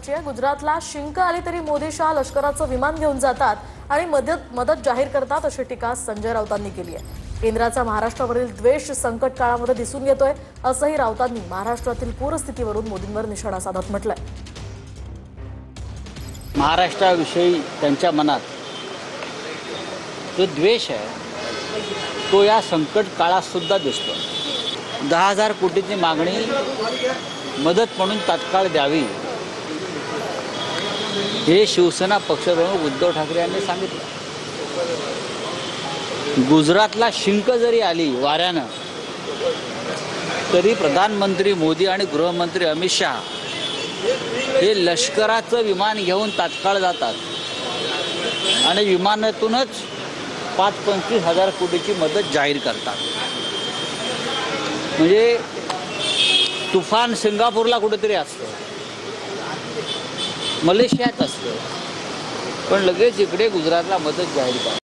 महत्त्वाची आहे। गुजरातला शिंक आली तरी मोदी शहा लष्कराचं विमान घेऊन जातात आणि मदत जाहीर करतात अशी टीका संजय राऊतांनी केली आहे। केंद्राचा महाराष्ट्रावरील द्वेष संकट काळामध्ये दिसून येतोय असंही राऊतांनी महाराष्ट्रातील पूरस्थितीवरून मोदींवर निशाणा साधत म्हटलंय। महाराष्ट्राविषयी त्यांच्या मनात जो द्वेष आहे तो या संकट काळात सुद्धा दिसतो। 10,000 कोटीची मागणी मदत म्हणून तात्काळ द्यावी हे शिवसेना पक्षप्रमुख उद्धव ठाकरे यांनी सांगितलं। गुजरातला शिंक जरी आली वाऱ्यानं तरी प्रधानमंत्री मोदी आणि गृहमंत्री अमित शहा हे लष्कराचं विमान घेऊन तात्काळ जातात आणि विमानातूनच 25 हजार कोटीची मदत जाहीर करतात। म्हणजे तुफान सिंगापूरला कुठेतरी असतं, मलेशियात असतं, पण लगेच इकडे गुजरातला मदत जाहीर करतात।